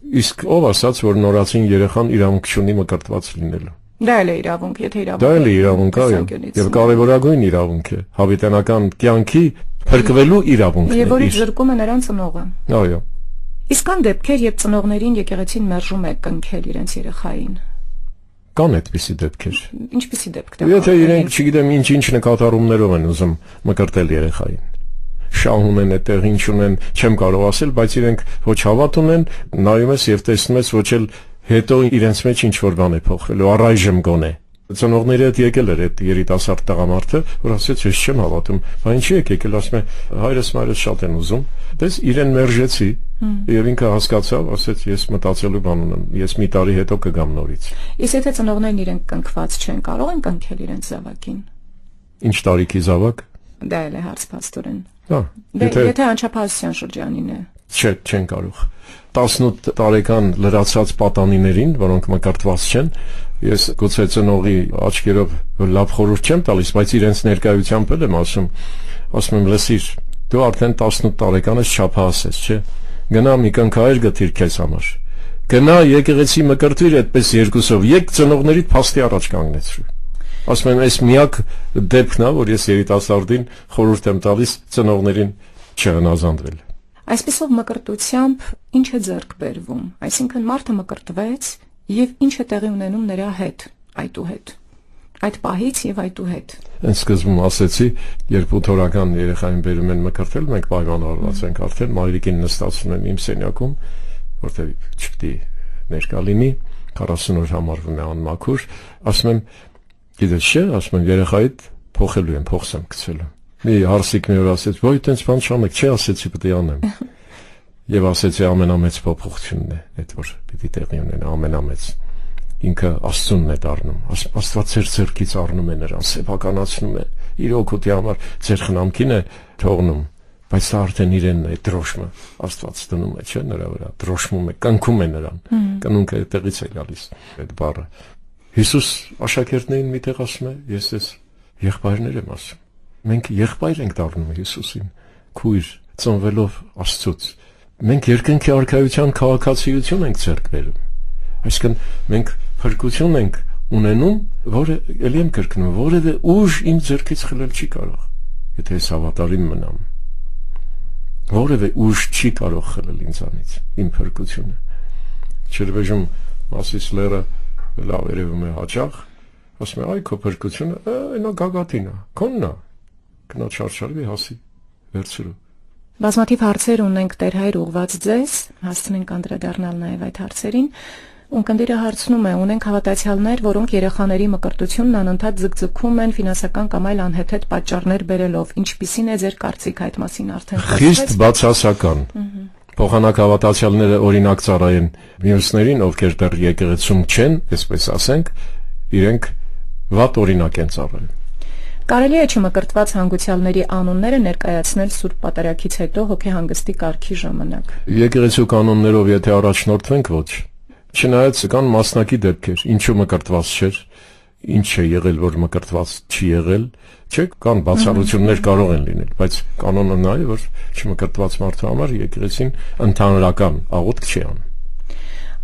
Իսկ ով ասաց, որ նորացին երեխան իրավունք չունի մկրտված լինելու։ Դա էլ է իրավունք, եթե իրավունք։ Դա էլ է իրավունք, այո, եւ կարևորագույն իրավունք է, հավիտենական կյանքի փրկվելու իրավունքն է։ Եվ որից զրկում է նրան ծնողը։ Այո։ Իսկ կան դեպքեր, երբ ծնողներին եկեղեցին մերժում է կնքել իրենց երեխային։ Կան այդպիսի դեպքեր։ Ինչպիսի դեպքեր։ Եթե իրենք, չգիտեմ, ինչ նկատառումներով են ուզում մկրտել երեխային։ Շահում են այդտեղ ինչ ունեն, չեմ կարող ասել, բայց իրենք ոչ հավատ ունեն, նայում ես եւ տեսնում ես ոչ էլ հետո իրենց մեջ ինչ որ բան է փոխվելու, առայժմ գոնե։ Ծնողների հետ եկել էր այդ երիտասարդ տղամարդը, որ ասեց, ես չեմ հավատում, բա ինչի եք եկել, ասում է, հայրս մայրս շատ են ուզում, դες իրեն մերժեցի եւ ինքը հասկացավ, ասեց, ես մտածելու բան ունեմ, ես մի տարի հետո կգամ նորից։ Իսկ եթե ծնողներն իրենք կնքված չեն, կարող են կնքել իրենց զավակին։ Ինչ տարիքի զավակ։ Դա էլ է հարց փաստորեն։ Եթե անչափահասության շրջանին է։ Չէ, չեն կարող։ 18 տարեկան լրացած պատանիներին, որոնք մկրտված չեն, ես գուցե ծնողի աչքերով լավ խորհուրդ չեմ տալիս, բայց իրենց ներկայությամբ էլ եմ ասում եմ, լսիր, դու արդեն 18 տարեկան ես, չափահաս ես, չէ։ Գնա մի կնքահայր գտիր քեզ համար։ Գնա եկեղեցի մկրտվիր այդպես երկուսով, եկ ծնողներիդ փաստի առաջ կանգնեցրու։ Ասում եմ, այս միակ դեպքն է, որ ես երիտասարդին խորհուրդ եմ տալիս ծնողներին չհնազանդվել։ Այսպիսով մկրտությամբ ինչ է ձեռք բերվում, այսինքն մարդը մկրտվեց եւ ինչ է տեղի ունենում նրա հետ, այդուհետ։ Այդ պահից եւ այդուհետ։ Այն սկզբում ասեցի, երբ 8-օրական երեխային բերում են մկրտել, մենք պայմանավորված ենք արդեն, մայրիկին նստացնում են իմ սենյակում, որտեղ չպետք է ներկա լինի, 40 օր համարվում է անմաքուր, ասում եմ, գիտես չէ, ասում եմ, երեխայիդ փոխելու եմ, փոխս եմ գցելու։ Մի հարսիկ մի օր ասեց, ոյ, տենց բան չանեք, չէ, ասեցի, պետք է անեմ։ Եվ ասեցի, ամենամեծ փոփոխությունն է, այդ որ պիտի տեղի ունենա, ամենամեծ։ Ինքը Աստծունն է դառնում, Աստված ձեր ձեռքից առնում է նրան, սեփականացնում է, իր օգուտի համար ձեր խնամքին է թողնում, բայց դա արդեն իրենն է, դրոշմը, Աստված դնում է, չէ, նրա վրա, դրոշմում է, կնքում է նրան, կնունքը այդտեղից է գալիս, այդ բառը։ Հիսուս աշակերտներին միտեղ ասում է, ես ես եղբայրներ եմ ասում։ Մենք եղբայր ենք դառնում Հիսուսին, քույր, ծնվելով Աստծուց։ Մենք երկնքի արքայության քաղաքացիություն ենք ձեռք բերում։ Այսինքն մենք փրկություն ենք ունենում, որը ելի եմ կրկնում, որևէ ուժ իմ ձեռքից խլել չի կարող, եթե ես հավատարիմ մնամ։ Որևէ ուժ չի կարող խլել ինձանից իմ փրկությունը։ Չերվեժում Մասիս լերը լավ երևում է հաճախ, ասում է, այ քո փրկությունը, այնա գագաթին է, քոնն է, գնա չարչարվի հասի, վերցրու։ Բազմաթիվ հարցեր ունենք Տեր Հայր ուղված ձեզ, հասցնենք անդրադառնալ նաև այդ հարցերին։ Ունկնդիրը հարցնում է, ունենք հավատացյալներ, որոնք երեխաների մկրտությունն անընդհատ ձգձգում են ֆինանսական կամ այլ անհեթեթ պատճառներ բերելով։ Ինչպիսին է ձեր կարծիքը այդ մասին արդեն Խիստ բացասական։ Փոխանակ հավատացյալները օրինակ ծառայեն մյուսներին, ովքեր դեռ եկեղեցում չեն, այսպես ասենք, իրենք վատ օրինակ են ծառայում։ Կարելի է չմկրտված հանգուցյալների անունները ներկայացնել Սուրբ Պատարագից հետո հոգեհանգստի կարգի ժամանակ։ Եկեղեցու կանոններով եթե առաջնորդվենք, ոչ։ Չնայած կան մասնակի դեպքեր, ինչու մկրտված չէր, ինչ է եղել, որ մկրտված չի եղել, չէ, կան բացառություններ կարող են լինել, բայց կանոնը նա է, որ չմկրտված մարդու համար եկեղեցին ընդհանրական աղոթք չի անում։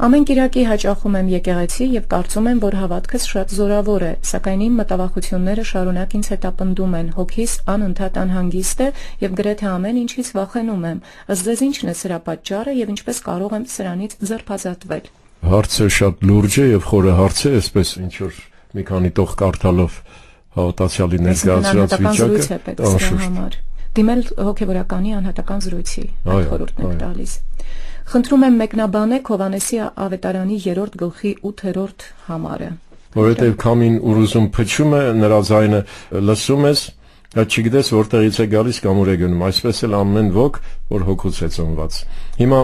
Ամեն Կիրակի հաճախում եմ եկեղեցի եւ կարծում եմ, որ հավատքս շատ զորավոր է, սակայն իմ մտավախությունները շարունակ ինձ հետապնդում են, հոգիս անընդհատ անհանգիստ է եւ գրեթե ամեն ինչից վախենում եմ։ Ըստ ձեզ ի՞նչն է սրա պատճառը եւ ինչպես կարող եմ սրանից ձերբազատվել։ Հարցը շատ լուրջ է եւ խորը հարց է, այսպես ինչ որ մի քանի տող կարդալով հավատացյալի ներկայացրած վիճակը անշուշտ դիմել հոգեվորականի անհատական զրույցի խորհուրդն եք տալիս։ Խնդրում եմ մեկնաբանեք Հովհաննեսի ավետարանի 3-րդ գլխի 8-րդ համարը։ Որովհետև քամին ուռուզում փչում է, նրա ձայնը լսում ես, չգիտես որտեղից է գալիս կամ ուր է գնում, այսպես էլ ամեն ոք, որ հոգուց է ծնված։ Հիմա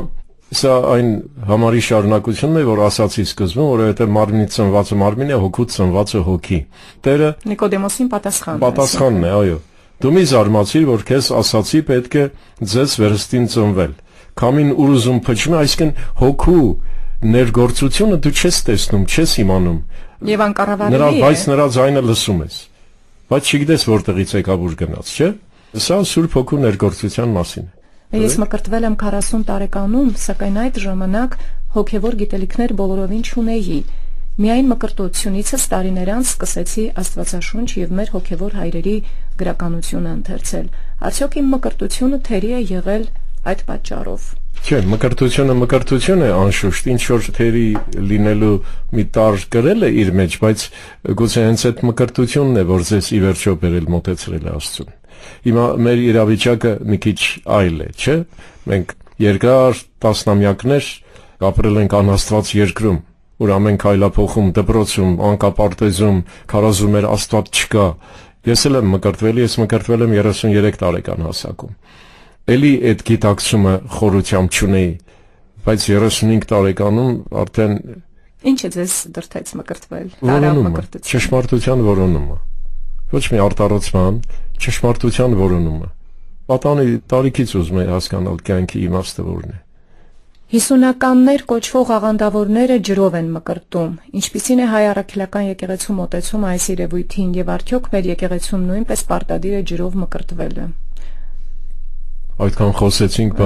սա այն համարի շարունակությունն է, որ ասացի սկզբում, որովհետև մարմնից ծնվածը մարմին է, հոգուց ծնվածը հոգի։ Տերը Նիկոդեմոսին պատասխանն է, այո։ Դու մի զարմացիր, որ քեզ ասացի պետք է ձեզ վերստին ծնվել։ Քամին ուռուզում փչում է, այսինքն հոգու ներգործությունը դու չես տեսնում, չես իմանում։ Եվ անկառավարելի է։ Բայց նրա ձայնը լսում ես։ Բայց չգիտես որտեղից եկավ ուր գնաց, չէ՞։ Սա Սուրբ Հոգու ներգործության մասին է։ Ես մկրտվել եմ 40 տարեկանում, սակայն այդ ժամանակ հոգևոր գիտելիքներ բոլորովին չունեի։ Միայն մկրտությունիցս տարիներ անց սկսեցի Աստվածաշունչ եւ մեր հոգևոր հայրերի գրականությունը ընթերցել։ Արդյոք իմ մկրտությունը թերի է եղել այդ պատճառով։ Չէ, մկրտություն է անշուշտ, ինչ որ թերի լինելու մի տար կրել է իր մեջ, բայց գուցե հենց այդ մկրտությունն է, որ ձեզ ի վերջո բերել մոտեցրել է Աստծուն։ Հիմա մեր իրավիճակը մի քիչ այլ է, չէ՞։ Մենք երկար տասնամյակներ ապրել ենք անաստված երկրում, որ ամեն քայլափոխում, դպրոցում, անկապարտեզում, քարոզում էր Աստված չկա։ Ես էլ եմ մկրտվել, ես մկրտվել եմ 33 տարեկան հասակում։ Էլի այդ գիտակցումը խորությամբ չունեի, բայց 35 տարեկանում արդեն Ինչը ձեզ դրթեց մկրտվել։ Ճշմարտության որոնումը։ Ոչ մի արտառոցման, ճշմարտության որոնումը։ Պատանի տարիքից ուզում եմ հասկանալ կյանքի իմաստը որն է։ Հիսունականներ կոչվող աղանդավորները ջրով են մկրտում։ Ինչպիսին է հայ առաքելական եկեղեցու մոտեցումը այս երևույթին եւ արդյոք մեր եկեղեցում նույնպես պարտադիր է ջրով մկրտվելը։ Այդքան խոսեցինք,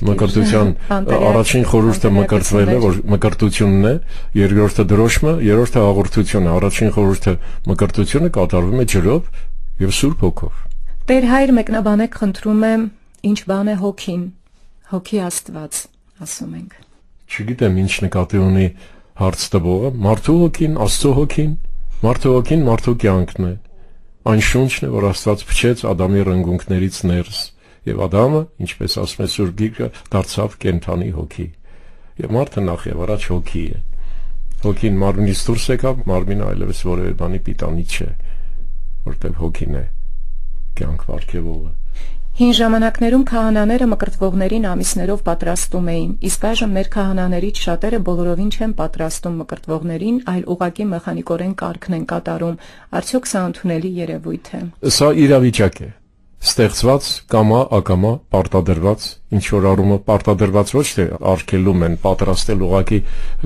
մկրտության առաջին խորհուրդը մկրտվելը, որ մկրտությունն է, երկրորդը դրոշմը, երրորդը հաղորդությունը, առաջին խորհուրդը մկրտությունը կատարվում է ջրով եւ Սուրբ Հոգով։ Տեր Հայր մեկնաբանեք, խնդրում եմ, ինչ բան է հոգին, հոգի Աստված, ասում ենք։ Չգիտեմ ինչ նկատի ունի հարց տվողը, մարդու հոգին, Աստծո հոգին, մարդու հոգին մարդու կյանքն է։ Այն շունչն է, որ Աստված փչեց Ադամի ռնգունքներից ներս։ Եվ Ադամը, ինչպես ասում է Սուրբ Գիրքը, դարձավ կենդանի հոգի։ Եվ մարդը նախ եւ առաջ հոգի է։ Հոգին մարմնից դուրս եկավ, մարմինը այլևս որևէ բանի պիտանի չէ, որտեղ հոգին է կյանք վարքևողը։ Հին ժամանակներում քահանաները մկրտվողներին ամիսներով պատրաստում էին, իսկ այժմ մեր քահանաներից շատերը բոլորովին չեն պատրաստում մկրտվողներին, այլ ուղղակի մեխանիկորեն կարգն են կատարում։ Արդյոք սա ընդունելի երևույթ է։ Սա իրավիճակ է։ Ստեղծված կամա ակամա պարտադրված ինչ որ առումը պարտադրված ոչ թե արգելում են պատրաստել ուղղակի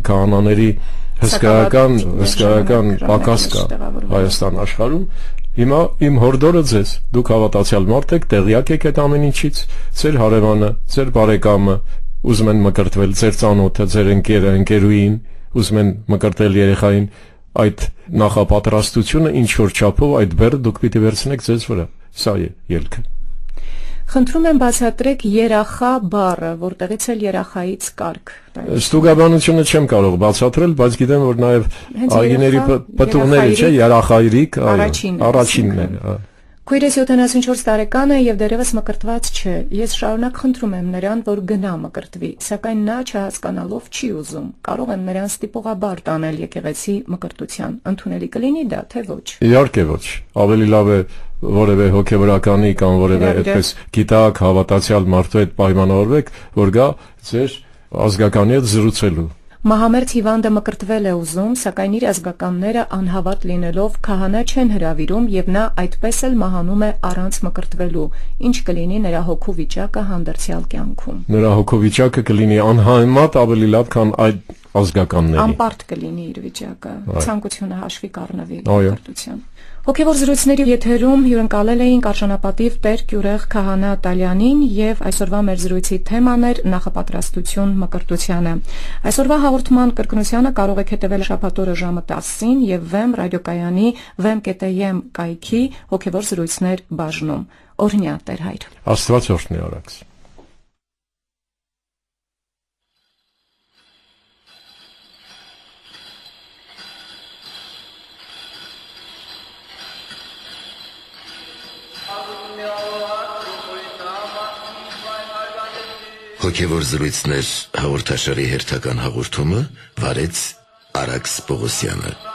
քահանաների հսկայական պակաս կա Հայաստան աշխարհում։ Հիմա իմ հորդորը ձեզ, դուք հավատացյալ մարդ եք, տեղյակ եք այդ ամեն ինչից, ձեր հարևանը, ձեր բարեկամը ուզում են մկրտվել, ձեր ծանոթը, ձեր ընկերը, ընկերուին ուզում են մկրտել երեխային, այդ նախապատրաստությունը ինչ որ չափով այդ բեռը դուք պիտի վերցնեք ձեզ վրա։ Սա է ելքը։ Խնդրում եմ բացատրեք երախա բառը, որտեղից էլ երախայից կարգ։ Ստուգաբանությունը չեմ կարող բացատրել, բայց գիտեմ, որ նաև Հենց այգիների երախա- պտուղները չէ, երախայրիկ, այո, Առաջինն է, առաջինն է։ Քույրս 74 տարեկան է եւ դեռևս մկրտված չէ։ Ես շարունակ խնդրում եմ նրան, որ գնա մկրտվի, սակայն նա չհասկանալով չի ուզում։ Կարող եմ նրան ստիպողաբար տանել եկեղեցի մկրտության։ Ընդունելի կլինի դա, թե ոչ։ Իհարկե ոչ։ Ավելի լավ է որևէ հոգեվորականի կամ որևէ այդպես գիտակ հավատացյալ մարդու հետ պայմանավորվեք, որ գա ձեր ազգականի հետ զրուցելու։ Մահամերձ Հիվանդը մկրտվել է ուզում, սակայն իր ազգականները անհավատ լինելով քահանա չեն հրավիրում եւ նա այդպես էլ մահանում է առանց մկրտվելու։ Ինչ կլինի նրա հոգու վիճակը հանդերձյալ կյանքում։ Նրա հոգովիճակը կլինի անհամեմատ ավելի լավ, քան այդ ազգականների։ Անպարտ կլինի իր վիճակը, ցանկությունը հաշվի կառնվի Այո։ մկրտության։ Հոգևոր զրույցների եթերում հյուրընկալել էինք արժանապատիվ Տեր Գյուրեղ քահանա Տալյանին եւ այսօրվա մեր զրույցի թեման էր նախապատրաստություն մկրտությանը։ Այսօրվա հաղորդման կրկնությանը կարող եք հետևել շաբաթ օրը ժամը 10-ին եւ Վեմ ռադիոկայանի vem.am կայքի հոգևոր զրույցներ բաժնում։ Օրհնյա Տեր Հայր։ Աստված օրհնի արաքս։ Հոգևոր զրույցներ հաղորդաշարի հերթական հաղորդումը վարեց Արաքս Պողոսյանը։